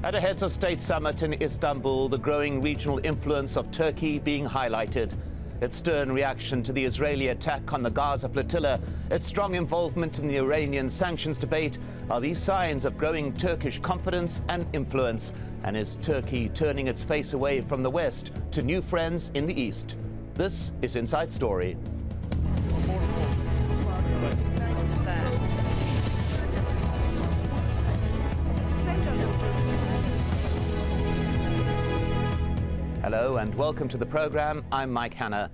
At a Heads of State summit in Istanbul, the growing regional influence of Turkey being highlighted. Its stern reaction to the Israeli attack on the Gaza flotilla, its strong involvement in the Iranian sanctions debate are these signs of growing Turkish confidence and influence. And is Turkey turning its face away from the West to new friends in the East? This is Inside Story. Hello and welcome to the program. I'm Mike Hanna.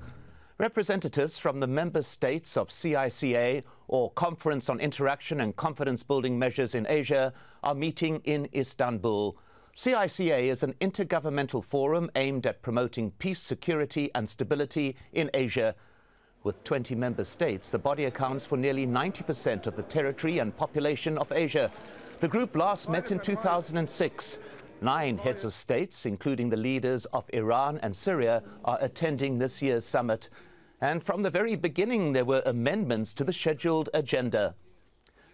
Representatives from the member states of CICA, or Conference on Interaction and Confidence Building Measures in Asia, are meeting in Istanbul. CICA is an intergovernmental forum aimed at promoting peace, security and stability in Asia. With 20 member states, the body accounts for nearly 90% of the territory and population of Asia. The group last met in 2006. 9 heads of states, including the leaders of Iran and Syria, are attending this year's summit. And from the very beginning, there were amendments to the scheduled agenda.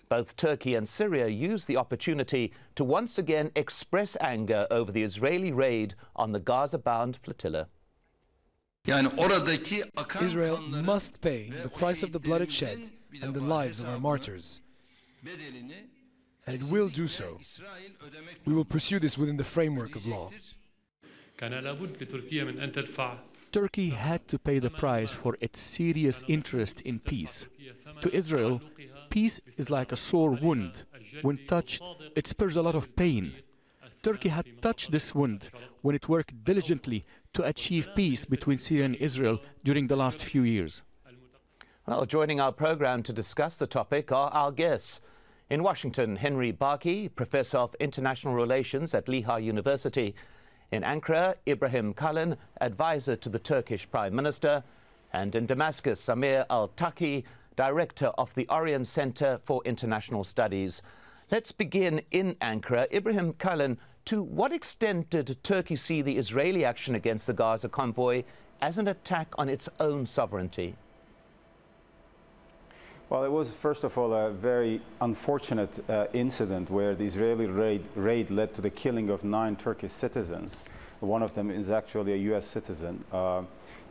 Both Turkey and Syria used the opportunity to once again express anger over the Israeli raid on the Gaza-bound flotilla. Israel must pay the price of the blood it shed and the lives of our martyrs. And it will do so. We will pursue this within the framework of law. Turkey had to pay the price for its serious interest in peace. To Israel, peace is like a sore wound. When touched, it spurs a lot of pain. Turkey had touched this wound when it worked diligently to achieve peace between Syria and Israel during the last few years. Well, joining our program to discuss the topic are our guests. In Washington, Henry Baki, Professor of International Relations at Lehigh University. In Ankara, Ibrahim Kalin, Advisor to the Turkish Prime Minister. And in Damascus, Samir Al-Taki, Director of the Orion Center for International Studies. Let's begin in Ankara. Ibrahim Kalin, to what extent did Turkey see the Israeli action against the Gaza convoy as an attack on its own sovereignty? Well, it was, first of all, a very unfortunate incident where the Israeli raid led to the killing of 9 Turkish citizens. One of them is actually a U.S. citizen.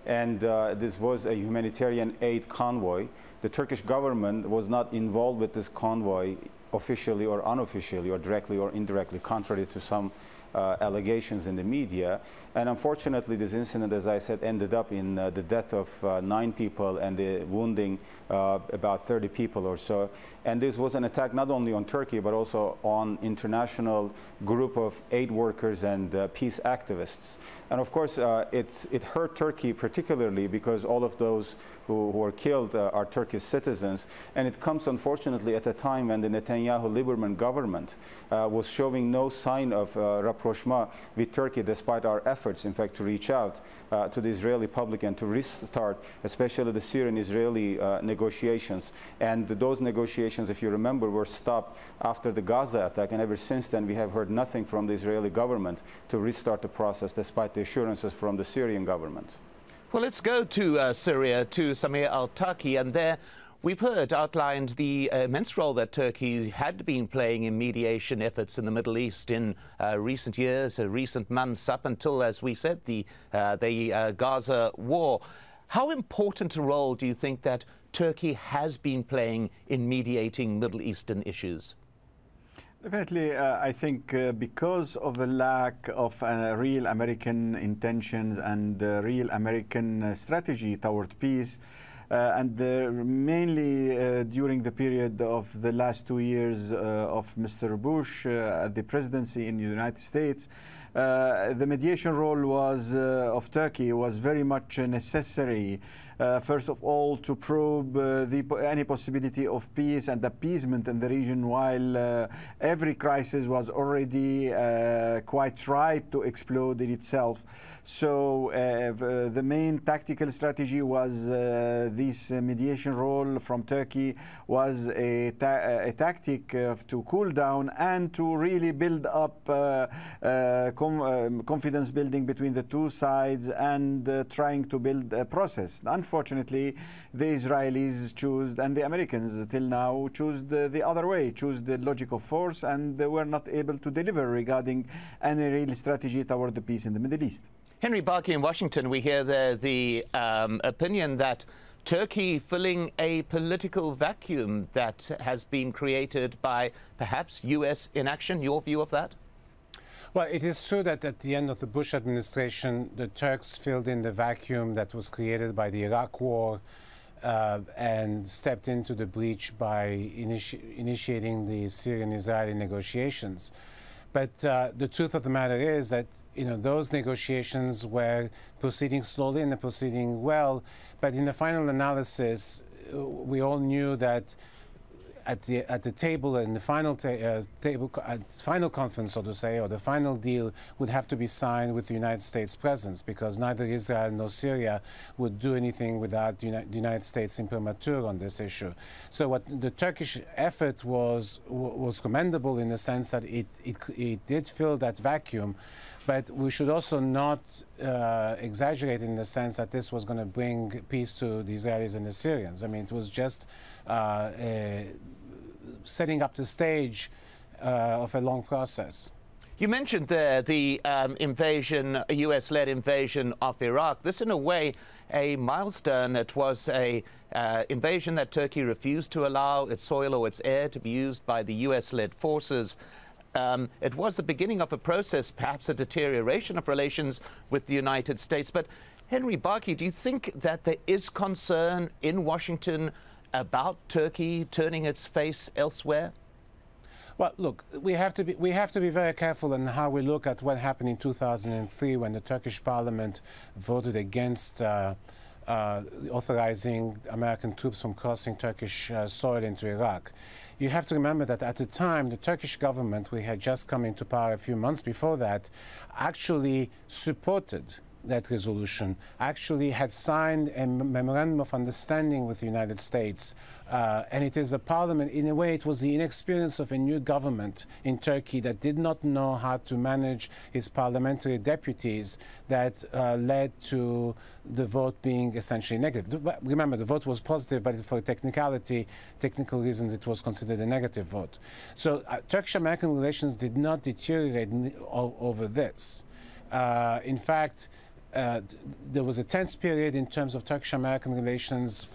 This was a humanitarian aid convoy. The Turkish government was not involved with this convoy officially or unofficially, or directly or indirectly, contrary to some allegations in the media. And unfortunately, this incident, as I said, ended up in the death of 9 people and the wounding about 30 people or so. And this was an attack not only on Turkey, but also on international group of aid workers and peace activists. And of course, it hurt Turkey particularly because all of those who were killed are Turkish citizens. And it comes, unfortunately, at a time when the Netanyahu-Lieberman government was showing no sign of rapprochement with Turkey, despite our efforts, in fact, to reach out to the Israeli public and to restart, especially the Syrian-Israeli negotiations. And those negotiations, if you remember, were stopped after the Gaza attack. And ever since then, we have heard nothing from the Israeli government to restart the process, despite the assurances from the Syrian government. Well, let's go to Syria, to Samir Al-Taki, and there we've heard outlined the immense role that Turkey had been playing in mediation efforts in the Middle East in recent years, recent months, up until, as we said, the Gaza war. How important a role do you think that Turkey has been playing in mediating Middle Eastern issues? Definitely, I think because of the lack of real American intentions and real American strategy toward peace, and mainly during the period of the last 2 years of Mr. Bush at the presidency in the United States, the mediation role of Turkey was very much necessary. First of all, to probe any possibility of peace and appeasement in the region, while every crisis was already quite ripe to explode in itself. So the main tactical strategy was this mediation role from Turkey was a tactic to cool down and to really build up confidence building between the two sides and trying to build a process. unfortunately, the Israelis choose, and the Americans till now choose the other way, choose the logic of force, and they were not able to deliver regarding any real strategy toward the peace in the Middle East. Henry Barkey in Washington, we hear the opinion that Turkey filling a political vacuum that has been created by perhaps U.S. inaction. Your view of that? Well, it is true that at the end of the Bush administration, the Turks filled in the vacuum that was created by the Iraq War and stepped into the breach by initiating the Syrian-Israeli negotiations. But the truth of the matter is that those negotiations were proceeding slowly and proceeding well. But in the final analysis, we all knew that at the table, in the final final conference, so to say, or the final deal would have to be signed with the United States presence, because neither Israel nor Syria would do anything without the United States imprimatur on this issue. So what the Turkish effort was commendable in the sense that it did fill that vacuum. But we should also not exaggerate in the sense that this was going to bring peace to the Israelis and the Syrians. I mean, it was just setting up the stage of a long process. You mentioned there the invasion, a US-led invasion of Iraq. This, in a way, a milestone. It was a invasion that Turkey refused to allow its soil or its air to be used by the US-led forces. It was the beginning of a process, perhaps a deterioration of relations with the United States. But Henry Barkey, do you think that there is concern in Washington about Turkey turning its face elsewhere? Well, look, we have to be very careful in how we look at what happened in 2003 when the Turkish parliament voted against authorizing American troops from crossing Turkish soil into Iraq. You have to remember that at the time, the Turkish government, we had just come into power a few months before that, actually supported that resolution, actually had signed a memorandum of understanding with the United States. And it is a parliament, in a way, it was the inexperience of a new government in Turkey that did not know how to manage its parliamentary deputies that led to the vote being essentially negative. Remember, the vote was positive, but for technical reasons, it was considered a negative vote. So Turkish-American relations did not deteriorate over this. In fact, there was a tense period in terms of Turkish-American relations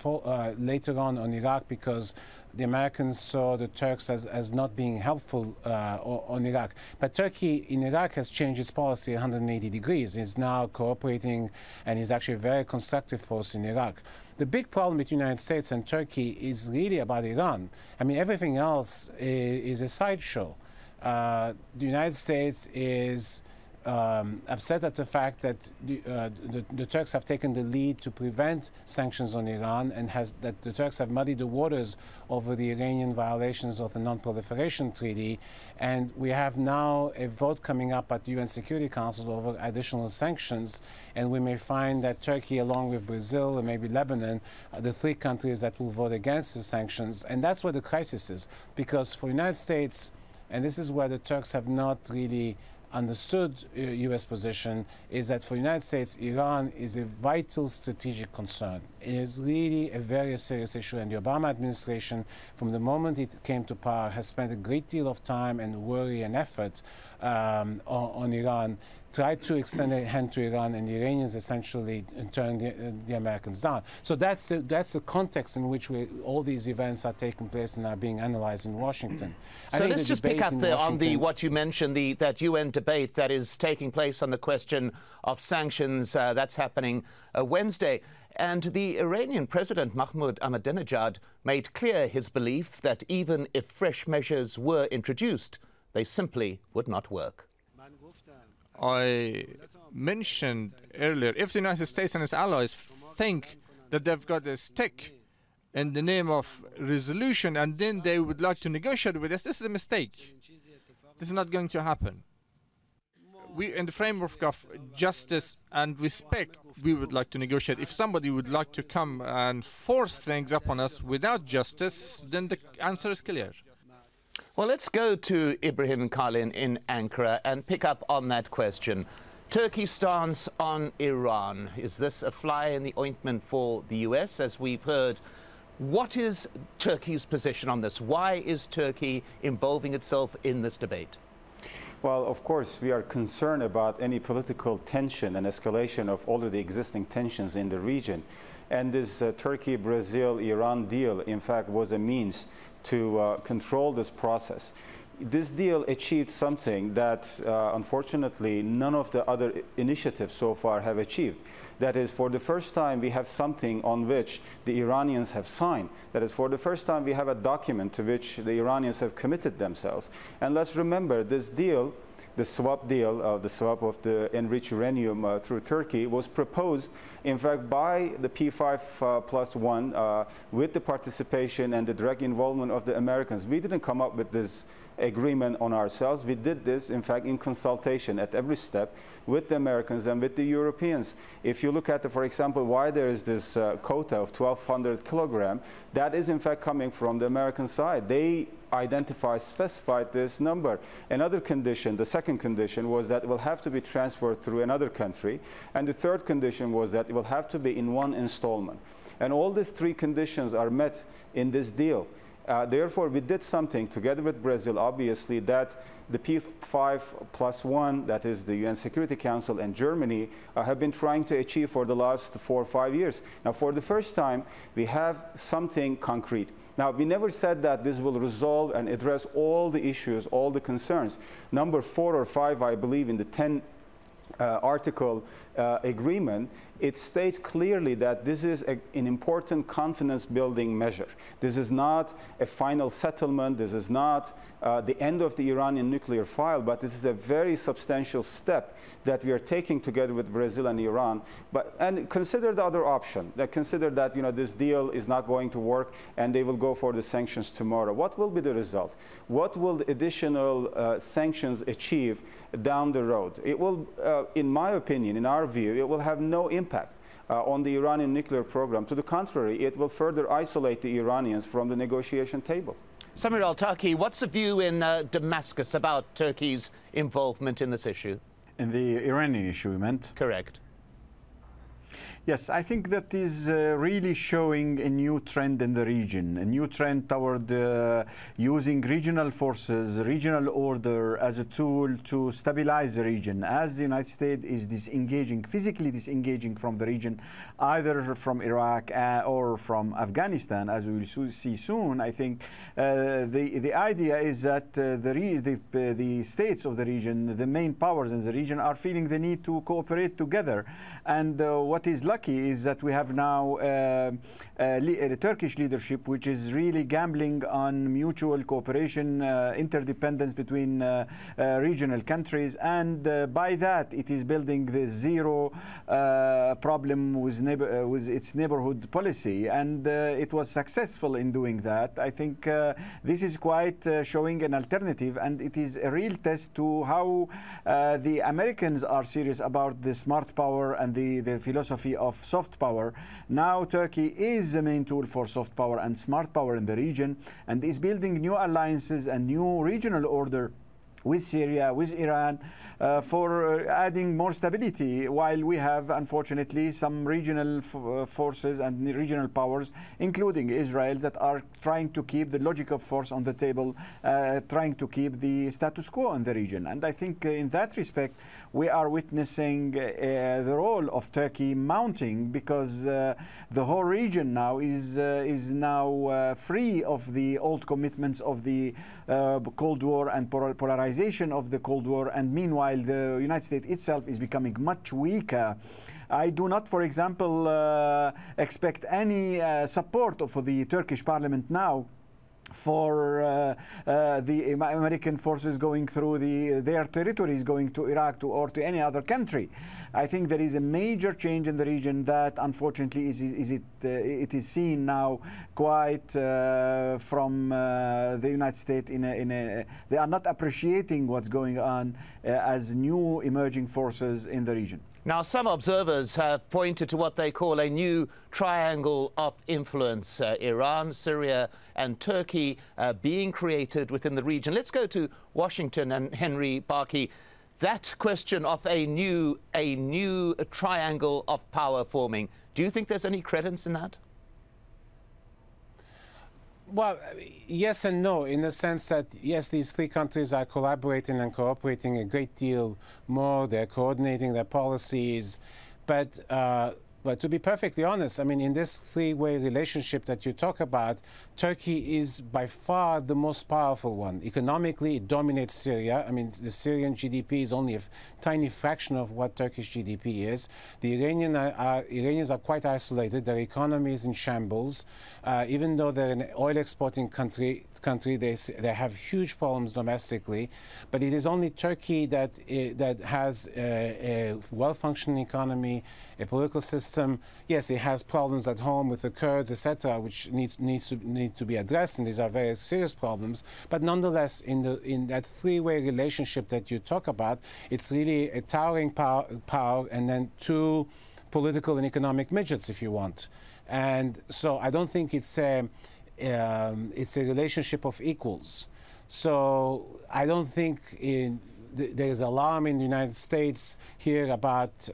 later on Iraq, because the Americans saw the Turks as not being helpful on Iraq. But Turkey in Iraq has changed its policy 180 degrees. It's now cooperating and is actually a very constructive force in Iraq. The big problem between the United States and Turkey is really about Iran. I mean, everything else is a sideshow. The United States is upset at the fact that the Turks have taken the lead to prevent sanctions on Iran, and that the Turks have muddied the waters over the Iranian violations of the Non-Proliferation Treaty. And we have now a vote coming up at the UN Security Council over additional sanctions, and we may find that Turkey, along with Brazil and maybe Lebanon, are the three countries that will vote against the sanctions. And that's where the crisis is, because for the United States, and this is where the Turks have not really understood U.S. position, is that for the United States, Iran is a vital strategic concern. It is really a very serious issue, and the Obama administration, from the moment it came to power, has spent a great deal of time and worry and effort on Iran, tried to extend a hand to Iran, and the Iranians essentially turned the Americans down. So that's the context in which all these events are taking place and are being analyzed in Washington. So let's just pick up on what you mentioned, that UN debate that is taking place on the question of sanctions. That's happening Wednesday. And the Iranian President Mahmoud Ahmadinejad made clear his belief that even if fresh measures were introduced, they simply would not work. I mentioned earlier, if the United States and its allies think that they've got a stick in the name of resolution and then they would like to negotiate with us, this is a mistake. This is not going to happen. We, in the framework of justice and respect, we would like to negotiate. If somebody would like to come and force things upon us without justice, then the answer is clear. Well, let's go to Ibrahim Kalin in Ankara and pick up on that question. Turkey's stance on Iran. Is this a fly in the ointment for the US, as we've heard? What is Turkey's position on this? Why is Turkey involving itself in this debate? Well, of course, we are concerned about any political tension and escalation of already existing tensions in the region. And this Turkey-Brazil-Iran deal, in fact, was a means to control this process. This deal achieved something that, unfortunately, none of the other initiatives so far have achieved. That is, for the first time, we have something on which the Iranians have signed. That is, for the first time, we have a document to which the Iranians have committed themselves. And let's remember, this deal, the swap deal, the swap of the enriched uranium through Turkey, was proposed, in fact, by the P5+1 with the participation and the direct involvement of the Americans. We didn't come up with this agreement on ourselves. We did this, in fact, in consultation at every step with the Americans and with the Europeans. If you look at, for example, why there is this quota of 1,200 kilograms, that is, in fact, coming from the American side. They specified this number. Another condition, the second condition, was that it will have to be transferred through another country. And the third condition was that it will have to be in one installment. And all these three conditions are met in this deal. Therefore, we did something together with Brazil, obviously, that the P5+1, that is the UN Security Council, and Germany have been trying to achieve for the last 4 or 5 years. Now, for the first time, we have something concrete. Now, we never said that this will resolve and address all the issues, all the concerns. Number 4 or 5, I believe, in the 10 article agreement, it states clearly that this is an important confidence building measure. This is not a final settlement. This is not the end of the Iranian nuclear file, but this is a very substantial step that we are taking together with Brazil and Iran. And consider the other option. Consider that this deal is not going to work and they will go for the sanctions tomorrow. What will be the result? What will the additional sanctions achieve down the road? It will, in my opinion, in our view, it will have no impact on the Iranian nuclear program. To the contrary, it will further isolate the Iranians from the negotiation table. Samir Al-Turki, what's the view in Damascus about Turkey's involvement in this issue? In the Iranian issue, you meant? Correct. Yes, I think that is really showing a new trend in the region, a new trend toward using regional forces, regional order as a tool to stabilize the region. As the United States is disengaging, physically disengaging from the region, either from Iraq or from Afghanistan, as we will see soon, I think the idea is that the states of the region, the main powers in the region, are feeling the need to cooperate together. And what is lucky is that we have now a Turkish leadership which is really gambling on mutual cooperation, interdependence between regional countries, and by that it is building the zero problem with its neighborhood policy, and it was successful in doing that. I think this is quite showing an alternative, and it is a real test to how the Americans are serious about the smart power and the philosophy of soft power. Now Turkey is the main tool for soft power and smart power in the region, and is building new alliances and new regional order with Syria, with Iran, for adding more stability, while we have, unfortunately, some regional forces and regional powers, including Israel, that are trying to keep the logic of force on the table, trying to keep the status quo in the region. And I think in that respect, we are witnessing the role of Turkey mounting, because the whole region now is now free of the old commitments of the Cold War and polarization of the Cold War, and meanwhile the United States itself is becoming much weaker. I do not, for example, expect any support for the Turkish parliament now for the American forces going through their territories, going to Iraq or to any other country. I think there is a major change in the region that, unfortunately, it is seen now quite from the United States. They are not appreciating what's going on as new emerging forces in the region. Now, some observers have pointed to what they call a new triangle of influence, Iran, Syria and Turkey being created within the region. Let's go to Washington and Henry Barkey. that question of a new triangle of power forming, do you think there's any credence in that? Well, yes and no, in the sense that, yes, these three countries are collaborating and cooperating a great deal more. They're coordinating their policies. But to be perfectly honest, I mean, in this three-way relationship that you talk about, Turkey is by far the most powerful one. Economically, it dominates Syria. I mean, the Syrian GDP is only a tiny fraction of what Turkish GDP is. The Iranians are quite isolated. Their economy is in shambles. Even though they're an oil-exporting country, they have huge problems domestically. But it is only Turkey that has a well-functioning economy, a political system. Yes, it has problems at home with the Kurds, etc., which need to be addressed, and these are very serious problems. But nonetheless, in that three-way relationship that you talk about, it's really a towering power and then two political and economic midgets, if you want. And so I don't think it's a relationship of equals. So I don't think there is alarm in the United States here about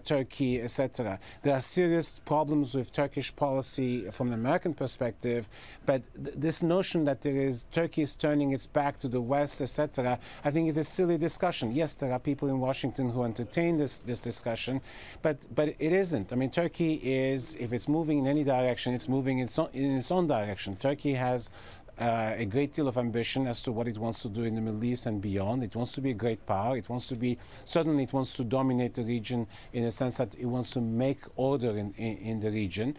Turkey, etc. There are serious problems with Turkish policy from an American perspective, but this notion that Turkey is turning its back to the West, etc., I think is a silly discussion. Yes, there are people in Washington who entertain this discussion, but it isn't. I mean, Turkey is, if it's moving in any direction, it's moving in its own direction. Turkey has a great deal of ambition as to what it wants to do in the Middle East and beyond. It wants to be a great power. It wants to be, certainly it wants to dominate the region in the sense that it wants to make order in the region.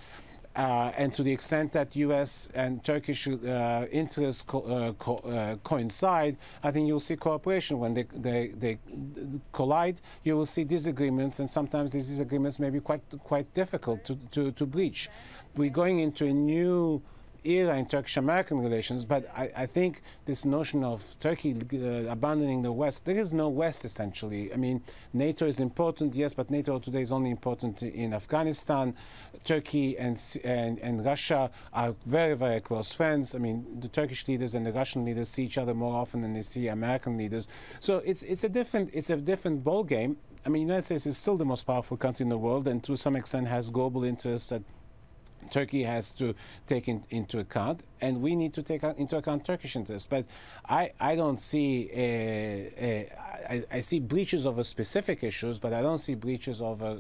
And to the extent that U.S. and Turkish interests coincide, I think you'll see cooperation. When they collide, you will see disagreements, and sometimes these disagreements may be quite difficult to breach. We're going into a new era in Turkish-American relations, but I think this notion of Turkey abandoning the West, there is no West essentially. I mean, NATO is important, yes, but NATO today is only important in Afghanistan. Turkey and Russia are very, very close friends. I mean, the Turkish leaders and the Russian leaders see each other more often than they see American leaders. So it's a different ball game. I mean, the United States is still the most powerful country in the world, and to some extent has global interests that Turkey has to take into account, and we need to take into account Turkish interests. But I don't see I see breaches over specific issues, but I don't see breaches over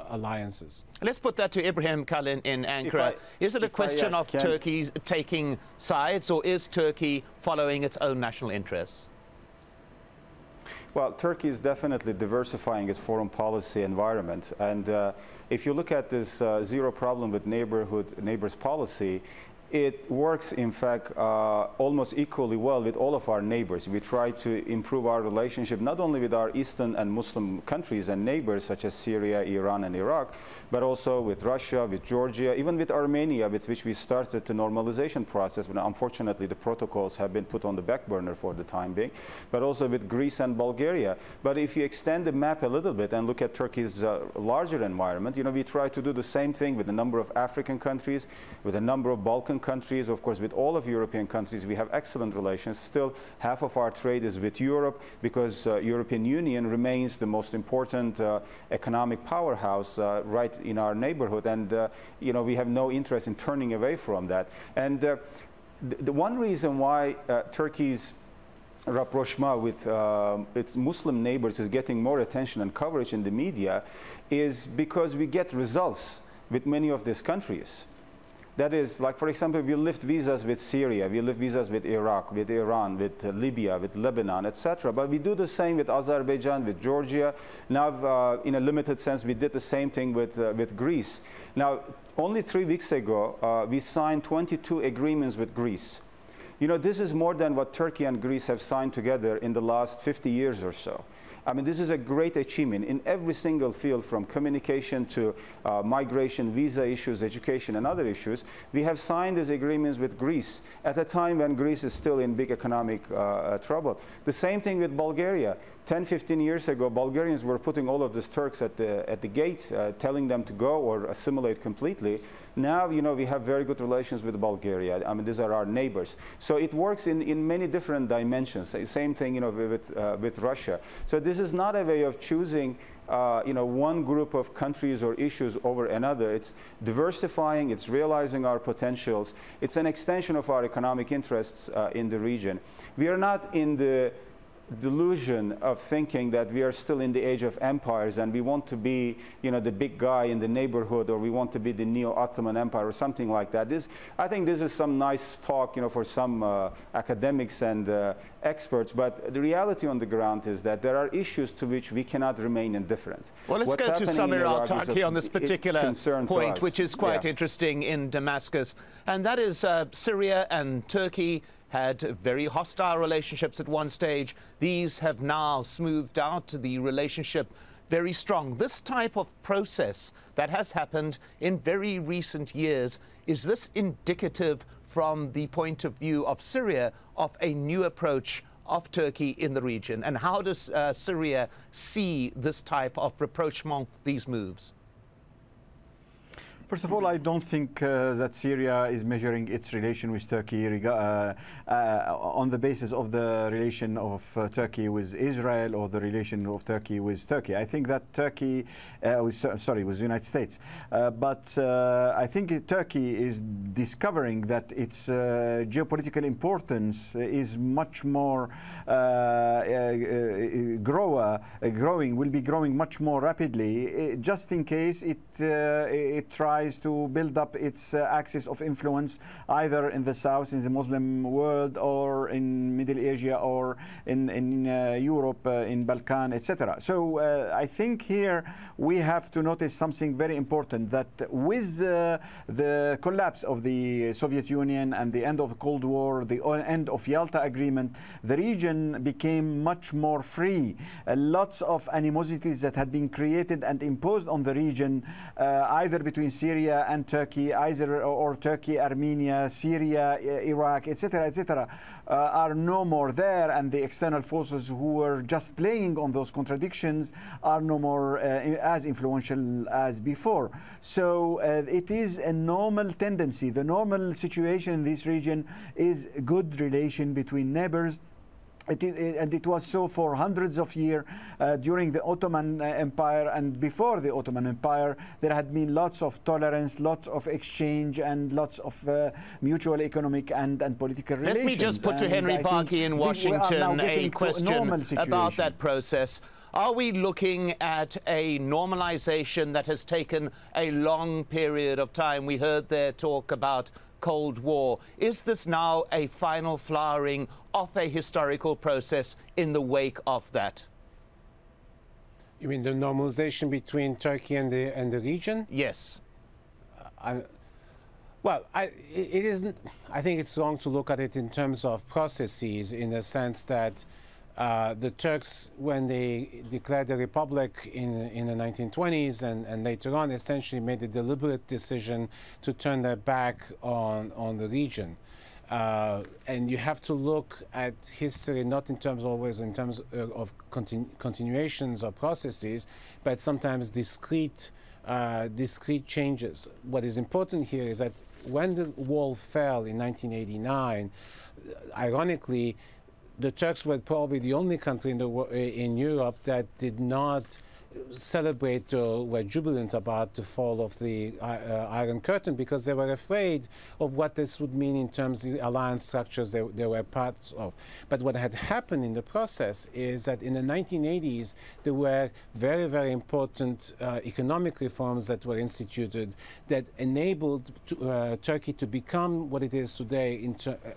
alliances. Let's put that to Ibrahim Kalin in Ankara. Is it a question of Turkey taking sides, or is Turkey following its own national interests? Well, Turkey is definitely diversifying its foreign policy environment. And if you look at this zero problem with neighbors policy, it works, in fact, almost equally well with all of our neighbors. We try to improve our relationship not only with our Eastern and Muslim countries and neighbors such as Syria, Iran, and Iraq, but also with Russia, with Georgia, even with Armenia, with which we started the normalization process. But unfortunately, the protocols have been put on the back burner for the time being, but also with Greece and Bulgaria. But if you extend the map a little bit and look at Turkey's larger environment, you know, we try to do the same thing with a number of African countries, with a number of Balkan countries, of course, with all of European countries. We have excellent relations. Still, half of our trade is with Europe because European Union remains the most important economic powerhouse right in our neighborhood, and you know, we have no interest in turning away from that. And the one reason why Turkey's rapprochement with its Muslim neighbors is getting more attention and coverage in the media is because we get results with many of these countries. That is, like, for example, we lift visas with Syria, we lift visas with Iraq, with Iran, with Libya, with Lebanon, etc. But we do the same with Azerbaijan, with Georgia. Now, in a limited sense, we did the same thing with Greece. Now, only 3 weeks ago, we signed 22 agreements with Greece. You know, this is more than what Turkey and Greece have signed together in the last 50 years or so. I mean, this is a great achievement in every single field, from communication to migration, visa issues, education, and other issues. We have signed these agreements with Greece at a time when Greece is still in big economic trouble. The same thing with Bulgaria. 10, 15 years ago, Bulgarians were putting all of these Turks at the gate, telling them to go or assimilate completely. Now, you know, we have very good relations with Bulgaria. I mean, these are our neighbors. So it works in many different dimensions. Same thing, you know, with Russia. So this is not a way of choosing you know, one group of countries or issues over another. It's diversifying, it's realizing our potentials. It's an extension of our economic interests in the region. We are not in the delusion of thinking that we are still in the age of empires and we want to be, you know, the big guy in the neighborhood, or we want to be the Neo-Ottoman Empire or something like that. I think this is some nice talk, you know, for some academics and experts, but the reality on the ground is that there are issues to which we cannot remain indifferent. Well, let's go to Samir Al-Taqi on this particular point, which is quite interesting in Damascus, and that is Syria and Turkey had very hostile relationships at one stage. These have now smoothed out, the relationship very strong. This type of process that has happened in very recent years, is this indicative from the point of view of Syria of a new approach of Turkey in the region? And how does Syria see this type of rapprochement, these moves? First of all, I don't think that Syria is measuring its relation with Turkey on the basis of the relation of Turkey with Israel or the relation of Turkey with Turkey. I think that Turkey, with the United States. But I think Turkey is discovering that its geopolitical importance is much more will be growing much more rapidly, just in case it tries to build up its axis of influence either in the south, in the Muslim world, or in Middle Asia, or in Europe, in Balkan, etc. So I think here we have to notice something very important, that with the collapse of the Soviet Union and the end of the Cold War, the end of Yalta Agreement, the region became much more free. Lots of animosities that had been created and imposed on the region, either between Syria and Turkey, or Turkey, Armenia, Syria, Iraq, etc., are no more there, and the external forces who were just playing on those contradictions are no more as influential as before. So it is a normal tendency. The normal situation in this region is good relation between neighbors. And it was so for hundreds of years during the Ottoman Empire, and before the Ottoman Empire there had been lots of tolerance, lots of exchange, and lots of mutual economic and political relations. Let me just put to Henry Barkey in Washington a question about that process. Are we looking at a normalization that has taken a long period of time? We heard there talk about Cold War. Is this now a final flowering of a historical process in the wake of that? You mean the normalization between Turkey and the region? Yes. Well, it isn't. I think it's wrong to look at it in terms of processes, in the sense that the Turks, when they declared the republic in the 1920s and later on, essentially made a deliberate decision to turn their back on the region. And you have to look at history not in terms always in terms of continuations or processes, but sometimes discrete changes. What is important here is that when the wall fell in 1989, ironically, the Turks were probably the only country in Europe that did not celebrate or were jubilant about the fall of the Iron Curtain, because they were afraid of what this would mean in terms of the alliance structures they were parts of. But what had happened in the process is that in the 1980s there were very, very important economic reforms that were instituted that enabled Turkey to become what it is today,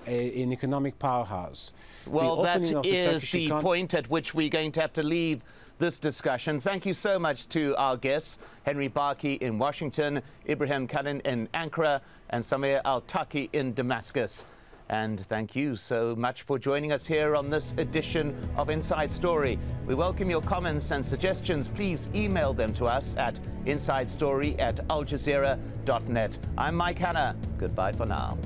an economic powerhouse. Well, that is the point at which we're going to have to leave this discussion. Thank you so much to our guests, Henry Barkey in Washington, Ibrahim Kalin in Ankara, and Samir Al-Taqi in Damascus. And thank you so much for joining us here on this edition of Inside Story. We welcome your comments and suggestions. Please email them to us at insidestory@aljazeera.net. I'm Mike Hanna. Goodbye for now.